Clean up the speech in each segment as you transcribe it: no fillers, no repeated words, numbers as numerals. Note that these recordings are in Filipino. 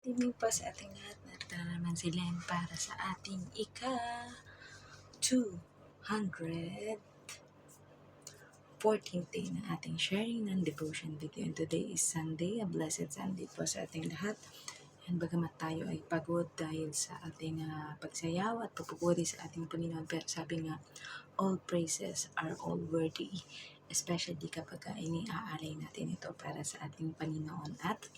Good evening po sa ating lahat. Narito na naman si Len para sa ating ika-214th day na ating sharing ng devotion video. And today is Sunday, a blessed Sunday po sa ating lahat. And bagamat tayo ay pagod dahil sa ating pagsayaw at pagpupuri sa ating Panginoon, pero sabi nga, all praises are all worthy, especially kapag iniaalay natin ito para sa ating Panginoon. At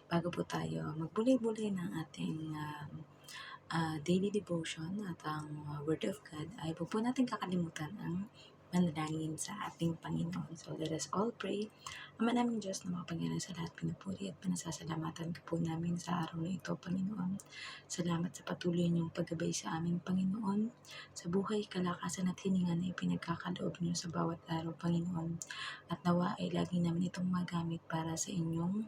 bago po tayo magbulay-bulay ng ating daily devotion at ang Word of God, ay po natin kakalimutan ang manalangin sa ating Panginoon. So let us all pray. Ama naming Diyos na makapangyarihan sa lahat, pinupuri at pinasasalamatan ka po namin sa araw na ito, Panginoon. Salamat sa patuloy niyong paggabay sa aming Panginoon, sa buhay, kalakasan at hininga na ipinagkakaloob niyo sa bawat araw, Panginoon. At nawa ay lagi namin itong magamit para sa inyong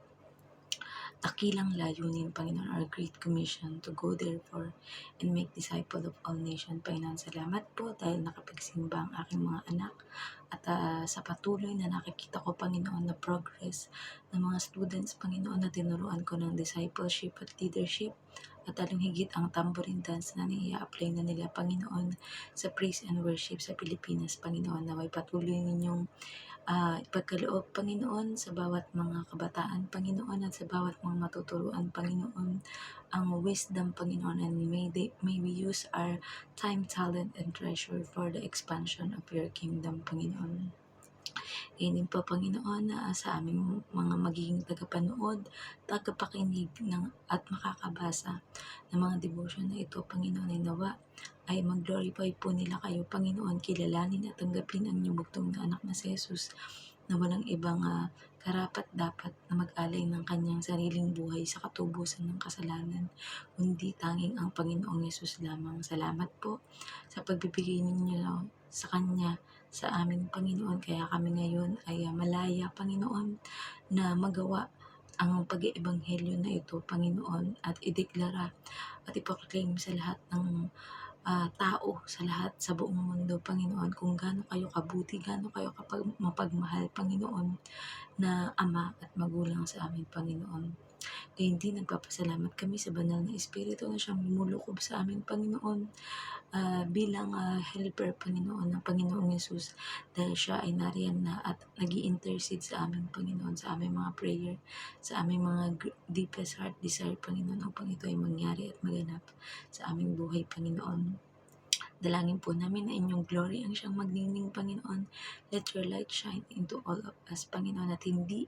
takilang layunin, Panginoon, our great commission to go therefore and make disciple of all nations. Panginoon, salamat po dahil nakapagsimba ang aking mga anak at sa patuloy na nakikita ko, Panginoon, na progress ng mga students, Panginoon, na tinuruan ko ng discipleship at leadership at talong higit ang tambourine dance na nai-apply na nila, Panginoon, sa praise and worship sa Pilipinas, Panginoon, na may patuloy ninyong ipagkaloob, Panginoon, sa bawat mga kabataan, Panginoon, at sa bawat mga matuturuan, Panginoon, ang wisdom, Panginoon, and may we use our time, talent, and treasure for the expansion of your kingdom, Panginoon. Ganyan po, Panginoon, na sa aming mga magiging tagapanood, tagapakinig at makakabasa ng mga devotion na ito, Panginoon, ay nawa ay mag-glorify po nila kayo, Panginoon, kilalanin at tanggapin ang inyong bugtong na anak na si Jesus, na walang ibang karapat-dapat na mag-alay ng kanyang sariling buhay sa katubusan ng kasalanan, kundi tanging ang Panginoong Yesus lamang. Salamat po sa pagbibigay ninyo sa Kanya, sa aming Panginoon, kaya kami ngayon ay malaya, Panginoon, na magawa ang pag-iebanghelyo na ito, Panginoon, at ideklara at ipaklaim sa lahat ng tao, sa lahat sa buong mundo, Panginoon, kung gaano kayo kabuti, gaano kayo mapagmahal, Panginoon, na Ama at Magulang sa amin, Panginoon. Kaya hindi nagpapasalamat kami sa banal na Espiritu na siyang lumulukob sa amin, Panginoon, bilang helper, Panginoon, ng Panginoong Yesus, dahil siya ay nariyan na at nag-i-intercede sa aming Panginoon, sa aming mga prayer, sa aming mga deepest heart desire, Panginoon, upang ito ay mangyari at maganap sa aming buhay, Panginoon. Dalangin po namin na inyong glory ang siyang magniningning, Panginoon. Let your light shine into all of us, Panginoon, at hindi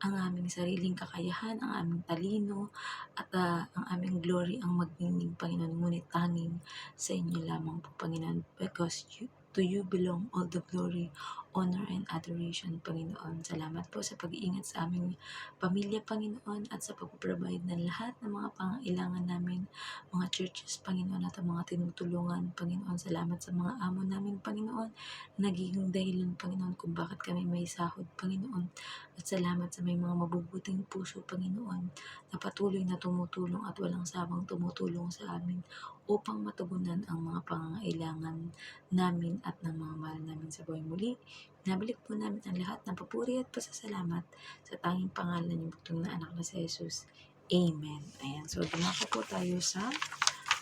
ang aming sariling kakayahan, ang aming talino, at ang aming glory ang magniningning, Panginoon. Ngunit tanging sa inyo lamang po, Panginoon, because to you belong all the glory, honor, and adoration, Panginoon. Salamat po sa pag-iingat sa aming pamilya, Panginoon, at sa pag-provide ng lahat ng mga pangailangan namin, mga churches, Panginoon, at ang mga tinutulungan, Panginoon. Salamat sa mga amo namin, Panginoon, nagiging dahilan, Panginoon, kung bakit kami may sahod, Panginoon. At salamat sa may mga mabubuting puso, Panginoon, na patuloy na tumutulong at walang sawang tumutulong sa amin upang matugunan ang mga pangangailangan namin at ng mga mahal namin sa buhay. Muli, nabalik po namin ang lahat ng papuri at pasasalamat sa tanging pangalan ng bugtong na anak na si Jesus. Amen. Ayan. So, dumako po tayo sa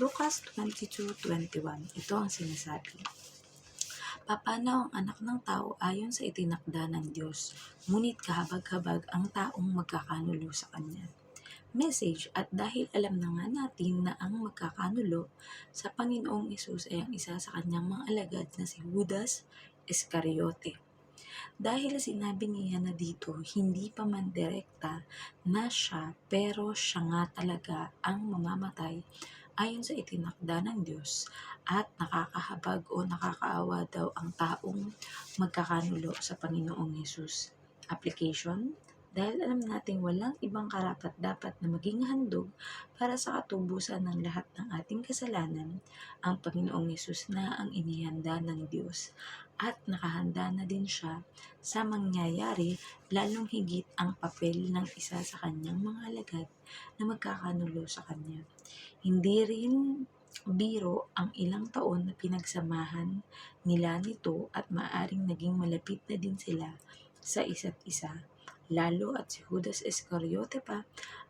Lucas 22:21. Ito ang sinasabi. Papanaw ang anak ng tao ayon sa itinakda ng Diyos, ngunit kahabag-habag ang taong magkakanulo sa Kanya. Message. At dahil alam na nga natin na ang magkakanulo sa Panginoong Hesus ay ang isa sa kanyang mga alagad na si Judas Iscariote. Dahil sinabi niya na dito, hindi pa man direkta na siya, pero siya nga talaga ang mamamatay ayon sa itinakda ng Diyos, at nakakahabag o nakakaawa daw ang taong magkakanulo sa Panginoong Hesus. Application. Dahil alam nating walang ibang karapat-dapat na maging handog para sa katubusan ng lahat ng ating kasalanan, ang Panginoong Hesus na ang inihanda ng Diyos, at nakahanda na din siya sa mangyayari, lalong higit ang papel ng isa sa kanyang mga alagad na magkakanulo sa kanya. Hindi rin biro ang ilang taon na pinagsamahan nila nito, at maaring naging malapit na din sila sa isa't isa. lalo at si Judas Iscariote pa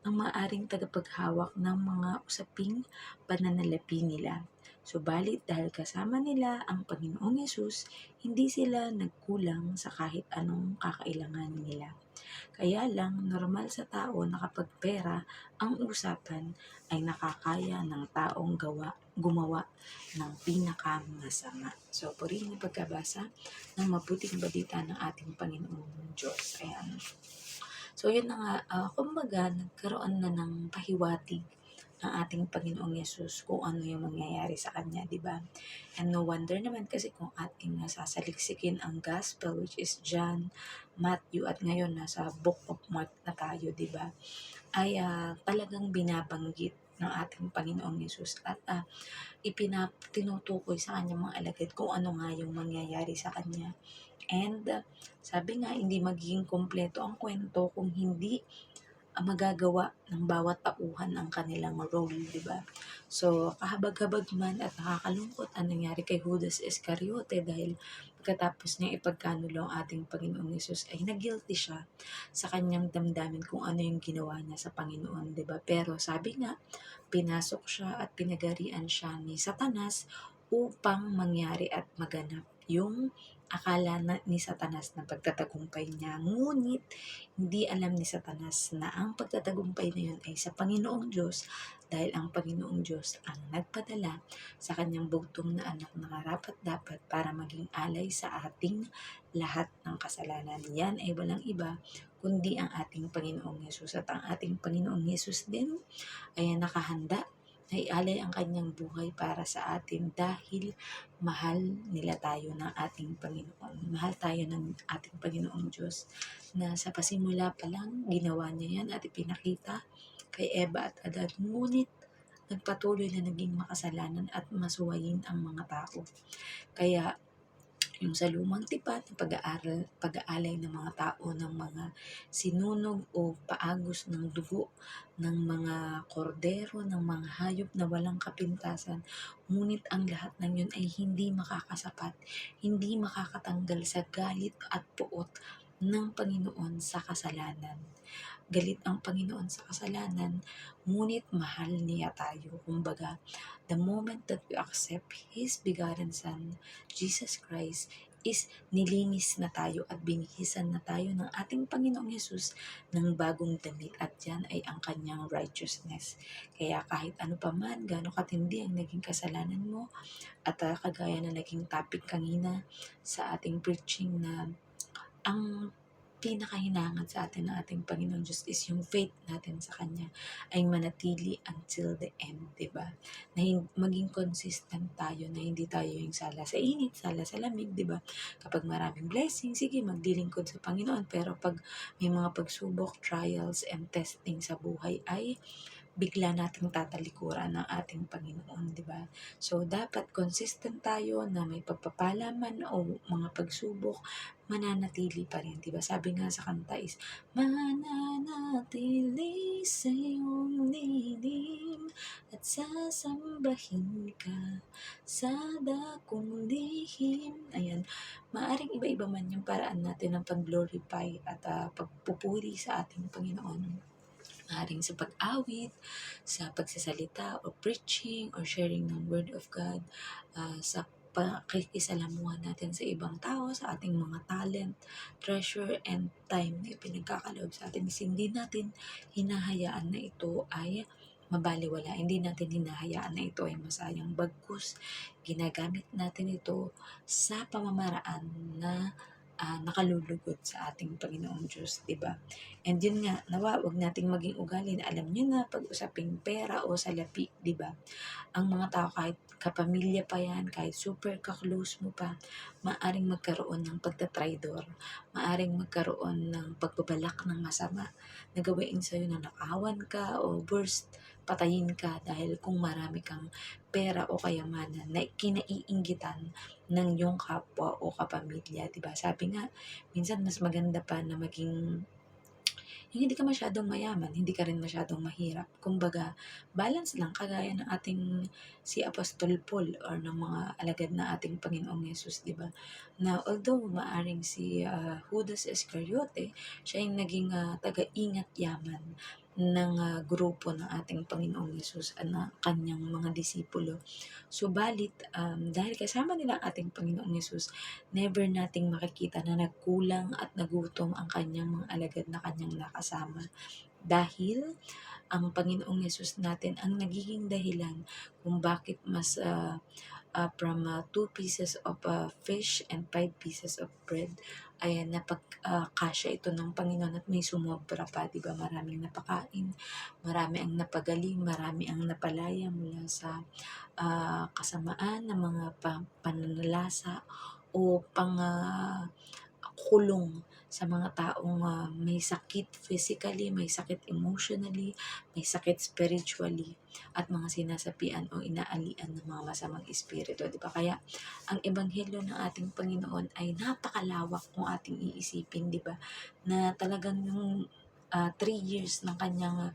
ang maaring tagapaghawak ng mga usaping pananalapi nila. Subalit dahil kasama nila ang Panginoong Yesus, hindi sila nagkulang sa kahit anong kakailangan nila. Kaya lang, normal sa tao na kapag pera ang usapan ay nakakaya ng taong gumawa ng pinakamasama. So, purihin ang pagkabasa ng mabuting balita ng ating Panginoong Diyos. Ayan. So, yun na nga, kumbaga, nagkaroon na ng pahiwatig ang ating Panginoong Yesus kung ano yung mangyayari sa Kanya, di ba? And no wonder naman kasi kung ating nasasaliksikin ang Gospel, which is John, Matthew, at ngayon nasa Book of Mark na tayo, di ba? Ay talagang binabanggit ng ating Panginoong Yesus at tinutukoy sa kanyang mga alagad kung ano nga yung mangyayari sa Kanya. And sabi nga, hindi magiging kompleto ang kwento kung hindi magagawa ng bawat tauhan ang kanilang role, di ba? So, kahabag-habag man at nakakalungkot ang nangyari kay Judas Iscariote dahil pagkatapos niya ipagkanulo ang ating Panginoong Yesus ay nag-guilty siya sa kanyang damdamin kung ano yung ginawa niya sa Panginoon, di ba? Pero sabi nga, pinasok siya at pinagarian siya ni Satanas upang mangyari at maganap yung akala ni Satanas na pagtatagumpay niya. Ngunit, hindi alam ni Satanas na ang pagtatagumpay na yun ay sa Panginoong Diyos dahil ang Panginoong Diyos ang nagpadala sa kanyang bugtong na anak na karapat-dapat para maging alay sa ating lahat ng kasalanan. Yan ay walang iba kundi ang ating Panginoong Yesus. At ang ating Panginoong Yesus din ay nakahanda na ialay ang kanyang buhay para sa atin dahil mahal nila tayo ng ating Panginoon. Mahal tayo ng ating Panginoong Diyos na sa pasimula pa lang ginawa niya yan at ipinakita kay Eva at Adan. Ngunit nagpatuloy na naging makasalanan at masuwayin ang mga tao. Kaya yung sa lumang tipat na pag-aalay ng mga tao ng mga sinunog o paagos ng dugo ng mga kordero, ng mga hayop na walang kapintasan. Ngunit ang lahat ng yun ay hindi makakasapat, hindi makakatanggal sa galit at puot ng Panginoon sa kasalanan. Galit ang Panginoon sa kasalanan, ngunit mahal niya tayo. Kumbaga, the moment that we accept His begotten Son, Jesus Christ, is nilinis na tayo at binihisan na tayo ng ating Panginoong Yesus ng bagong damit at yan ay ang kanyang righteousness. Kaya kahit ano pa man, gaano katindi ang naging kasalanan mo at kagaya na naging topic kanina sa ating preaching na ang pinakahinangan sa atin ng ating Panginoon Diyos is yung faith natin sa Kanya ay manatili until the end, diba? Na maging consistent tayo, na hindi tayo yung sala sa init, sala sa lamig, diba? Kapag maraming blessing, sige, maglilingkod sa Panginoon. Pero pag may mga pagsubok, trials, and testing sa buhay ay bigla nating tatalikuran ng ating Panginoon, di ba? So, dapat consistent tayo na may pagpapala man o mga pagsubok, mananatili pa rin, di ba? Sabi nga sa kanta is, mananatili sa iyong lilim at sasambahin ka sa dakong lihim. Ayan, maaring iba-iba man yung paraan natin ng pag-glorify at pagpupuri sa ating Panginoon. Maaaring sa pag-awit, sa pagsasalita o preaching or sharing ng Word of God, sa pakikisalamuhan natin sa ibang tao, sa ating mga talent, treasure, and time na ipinagkakaloob sa atin. Hindi natin hinahayaan na ito ay mabaliwala. Hindi natin hinahayaan na ito ay masayang. Bagkus, ginagamit natin ito sa pamamaraan na nakalulugod sa ating Panginoong Diyos, di ba? And yun nga, nawa, wag nating maging ugali na alam nyo na pag-usaping pera o salapi, di ba? Ang mga tao kahit kapamilya pa yan, kahit super ka-close mo pa, maaring magkaroon ng pagtatraidor, maaring magkaroon ng pagbabalak ng masama, nagawain sa'yo na nakawan ka o worst, patayin ka dahil kung marami kang pera o kayamanan na kinaiinggitan ng iyong kapwa o kapamilya, diba? Sabi nga, minsan mas maganda pa na maging Yung hindi ka masyadong mayaman, hindi ka rin masyadong mahirap. Kumbaga, balance lang kagaya ng ating si Apostol Paul or ng mga alagad na ating Panginoong Yesus, di ba? Na although maaring si Judas Iscariote, siya yung naging taga-ingat yaman ng grupo ng ating Panginoong Yesus at na kanyang mga disipulo. Subalit, dahil kasama nila ang ating Panginoong Yesus, never nating makikita na nagkulang at nagutom ang kanyang mga alagad na kanyang nakasama. Dahil ang Panginoong Yesus natin ang nagiging dahilan kung bakit mas from 2 pieces of fish and 5 pieces of bread ay napagkasya ito ng Panginoon at may sumobra pa, di ba? Maraming napakain, marami ang napagaling, marami ang napalaya mula sa kasamaan ng mga pananalasa o kulong sa mga taong may sakit physically, may sakit emotionally, may sakit spiritually, at mga sinasapian o inaalian ng mga masamang espiritu, di ba? Kaya ang ebanghelyo ng ating Panginoon ay napakalawak kung ating iisipin, di ba? Na talagang yung 3 years ng kanyang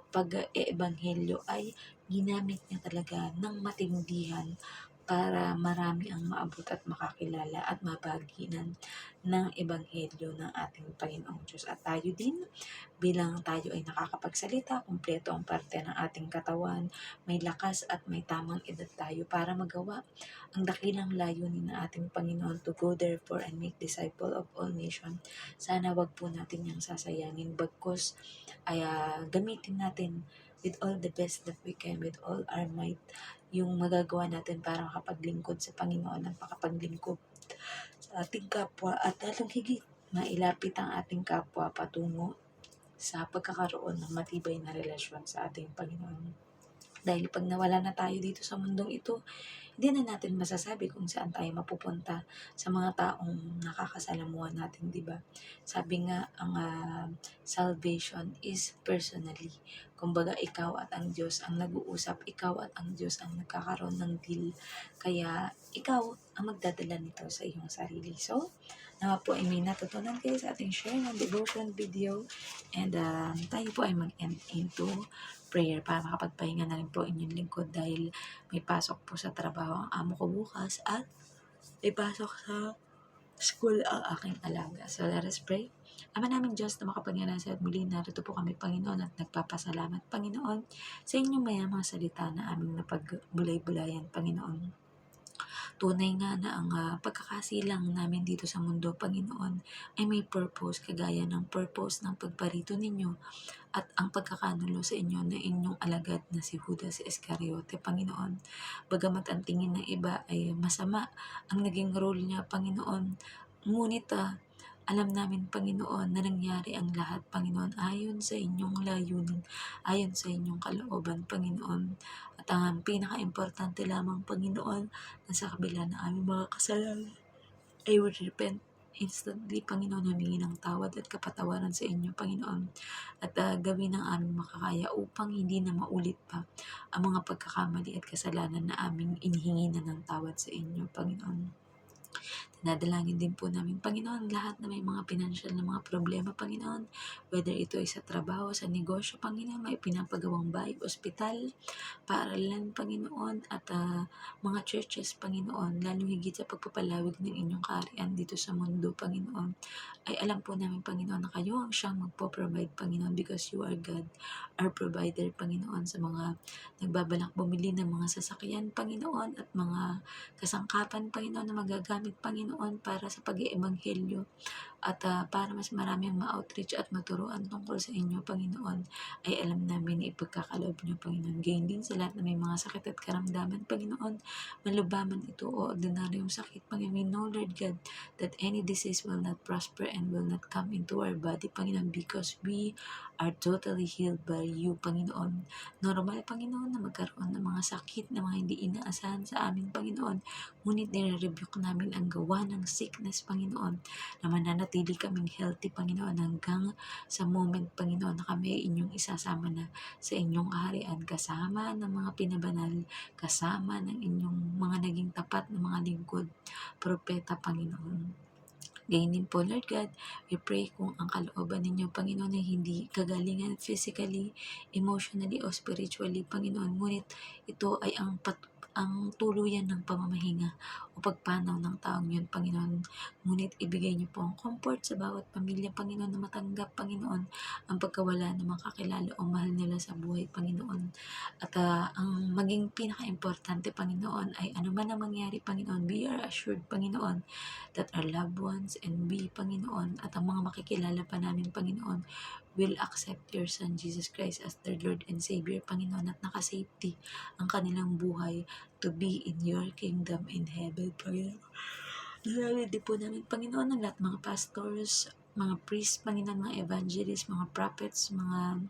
pag-eebanghelyo ay ginamit niya talaga ng matindihan para marami ang maabot at makakilala at mabaginan ng ebanghelyo ng ating Panginoong Diyos. At tayo din, bilang tayo ay nakakapagsalita, kumpleto ang parte ng ating katawan, may lakas at may tamang edad tayo para magawa ang dakilang layunin ng ating Panginoon to go therefore and make disciple of all nations. Sana wag po natin yung sasayangin, bagkus ay gamitin natin with all the best that we can, with all our might, yung magagawa natin para makapaglingkod sa Panginoon at makapaglingkod sa ating kapwa at lalong higit mailapit ang ating kapwa patungo sa pagkakaroon ng matibay na relasyon sa ating Panginoon. Dahil pag nawala na tayo dito sa mundong ito, hindi na natin masasabi kung saan tayo mapupunta sa mga taong nakakasalamuhan natin, di ba? Sabi nga, ang salvation is personally. Kumbaga, ikaw at ang Diyos ang nag-uusap, ikaw at ang Diyos ang nagkakaroon ng deal. Kaya, ikaw ang magdadala nito sa iyong sarili. So, nawa po ay may natutunan kayo sa ating share ng devotion video, and tayo po ay mag-end into prayer para makapagpahinga na rin po inyong lingkod dahil may pasok po sa trabaho ang amo ko bukas at may pasok sa school ang aking alaga. So let us pray. Ama namin Diyos na makapangyarihan sa at muli, narito po kami Panginoon at nagpapasalamat Panginoon sa inyong mayamang salita na aming napagbulay-bulayan Panginoon. Tunay nga na ang pagkakasilang namin dito sa mundo, Panginoon, ay may purpose, kagaya ng purpose ng pagparito ninyo at ang pagkakanulo sa inyo na inyong alagad na si Judas Iscariote, Panginoon. Bagamat ang tingin ng iba ay masama ang naging role niya, Panginoon, ngunit alam namin, Panginoon, na nangyari ang lahat, Panginoon, ayon sa inyong layunin, ayon sa inyong kalooban, Panginoon. At ang pinaka-importante lamang, Panginoon, na sa kabila ng aming mga kasalanan, I would repent instantly, Panginoon, humingi ng tawad at kapatawaran sa inyo, Panginoon, at gawin ang aming makakaya upang hindi na maulit pa ang mga pagkakamali at kasalanan na aming inihingi na ng tawad sa inyo, Panginoon. Dinadalangin din po namin, Panginoon, lahat na may mga financial na mga problema, Panginoon, whether ito ay sa trabaho, sa negosyo, Panginoon, may pinapagawang bahay, ospital, paaralan, Panginoon, at mga churches, Panginoon, lalo higit sa pagpapalawig ng inyong kaharian dito sa mundo, Panginoon, ay alam po namin, Panginoon, na kayo ang siyang magpo-provide, Panginoon, because you are God, our provider, Panginoon, sa mga nagbabalak bumili ng mga sasakyan, Panginoon, at mga kasangkapan, Panginoon, na magagamit, Panginoon, para sa pag-iebanghelyo at para mas marami ang ma-outreach at maturuan tungkol sa inyo, Panginoon, ay alam namin na ipagkakaloob niyo, Panginoon. Gayon din sa lahat na may mga sakit at karamdaman, Panginoon, malubaman ito o ordinaryong sakit, Panginoon. We know, Lord God, that any disease will not prosper and will not come into our body, Panginoon, because we are totally healed by you, Panginoon. Normal, Panginoon, na magkaroon ng mga sakit na mga hindi inaasahan sa amin, Panginoon. Ngunit nire-rebuke namin ang gawa ng sickness, Panginoon, na mananatili kaming healthy, Panginoon, hanggang sa moment, Panginoon, na kami ay inyong isasama na sa inyong kaharian, kasama ng mga pinabanal, kasama ng inyong mga naging tapat na mga lingkod, propeta, Panginoon. Gayon din po, Lord God, we pray kung ang kalooban ninyo, Panginoon, ay hindi kagalingan physically, emotionally, o spiritually, Panginoon, ngunit ito ay ang tuluyan ng pamamahinga o pagpanaw ng taong yun, Panginoon. Ngunit ibigay niyo po ang comfort sa bawat pamilya, Panginoon, na matanggap, Panginoon, ang pagkawala ng mga kakilala o mahal nila sa buhay, Panginoon. At ang maging pinaka-importante, Panginoon, ay ano man ang mangyari, Panginoon, we are assured, Panginoon, that our loved ones and we, Panginoon, at ang mga makikilala pa namin, Panginoon, will accept your Son, Jesus Christ, as their Lord and Savior, Panginoon, at nakasafety ang kanilang buhay to be in your kingdom in heaven, Panginoon. Nalala din po namin, Panginoon, ang lahat mga pastors, mga priests, Panginoon, mga evangelists, mga prophets, mga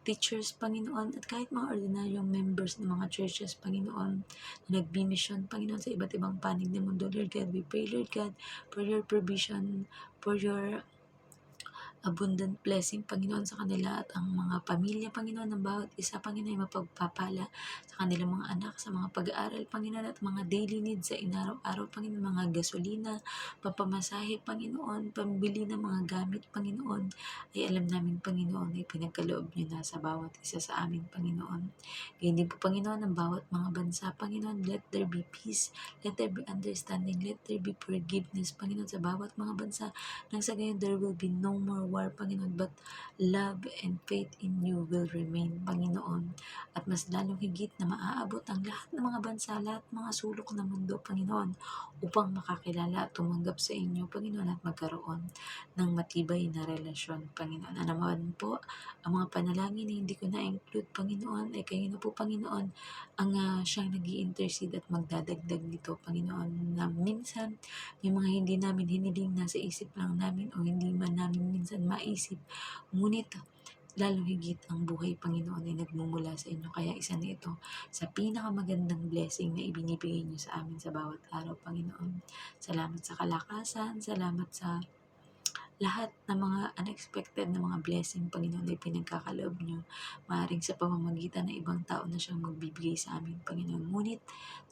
teachers, Panginoon, at kahit mga ordinaryong members ng mga churches, Panginoon, na nagbimisyon, Panginoon, sa iba't ibang panig ng mundo, Lord God. We pray, Lord God, for your provision, for your abundant blessing, Panginoon, sa kanila at ang mga pamilya, Panginoon, ng bawat isa, Panginoon, ay mapagpapala sa kanilang mga anak, sa mga pag-aaral, Panginoon, at mga daily needs sa inaraw-araw, Panginoon, mga gasolina, pampamasahe, Panginoon, pambili ng mga gamit, Panginoon, ay alam namin, Panginoon, ay pinagkaloob niyo na sa bawat isa sa amin, Panginoon. Ganyan din po, Panginoon, ang bawat mga bansa, Panginoon, let there be peace, let there be understanding, let there be forgiveness, Panginoon, sa bawat mga bansa. Nang sa gayon, there will be no more war, Panginoon, but love and faith in you will remain, Panginoon. At mas lalong higit na maaabot ang lahat ng mga bansa, lahat ng mga sulok ng mundo, Panginoon, upang makakilala at tumanggap sa inyo, Panginoon, at magkaroon ng matibay na relasyon, Panginoon. Ano naman po, ang mga panalangin na hindi ko na-include, Panginoon, ay kayo na po, Panginoon, ang siyang nag-i-intercede at magdadagdag nito, Panginoon, na minsan may mga hindi namin hiniling, nasa isip lang namin o hindi man namin minsan maisip. Ngunit lalong higit ang buhay, Panginoon, ay nagmumula sa inyo. Kaya isa na ito sa pinakamagandang blessing na ibinibigay niyo sa amin sa bawat araw, Panginoon. Salamat sa kalakasan, salamat sa lahat ng mga unexpected na mga blessing, Panginoon, ay pinagkakaloob niyo. Maaaring sa pamamagitan ng ibang tao na siyang magbibigay sa amin, Panginoon. Ngunit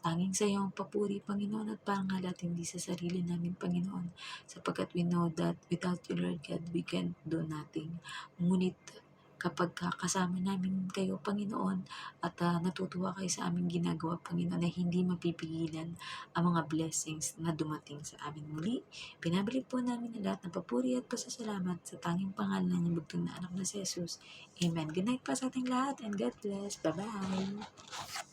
tanging sa iyo ang papuri, Panginoon, at parangal at hindi sa sarili namin, Panginoon, sapagkat we know that without you, Lord God, we can do nothing. Ngunit kapag kasama namin kayo, Panginoon, at natutuwa kayo sa aming ginagawa, Panginoon, ay hindi mapipigilan ang mga blessings na dumating sa amin muli. Pinabalik po namin ang lahat ng papuri at pasasalamat sa tanging pangalan ng bugtong na anak na si Jesus. Amen. Good night pa sa ating lahat and God bless. Bye-bye.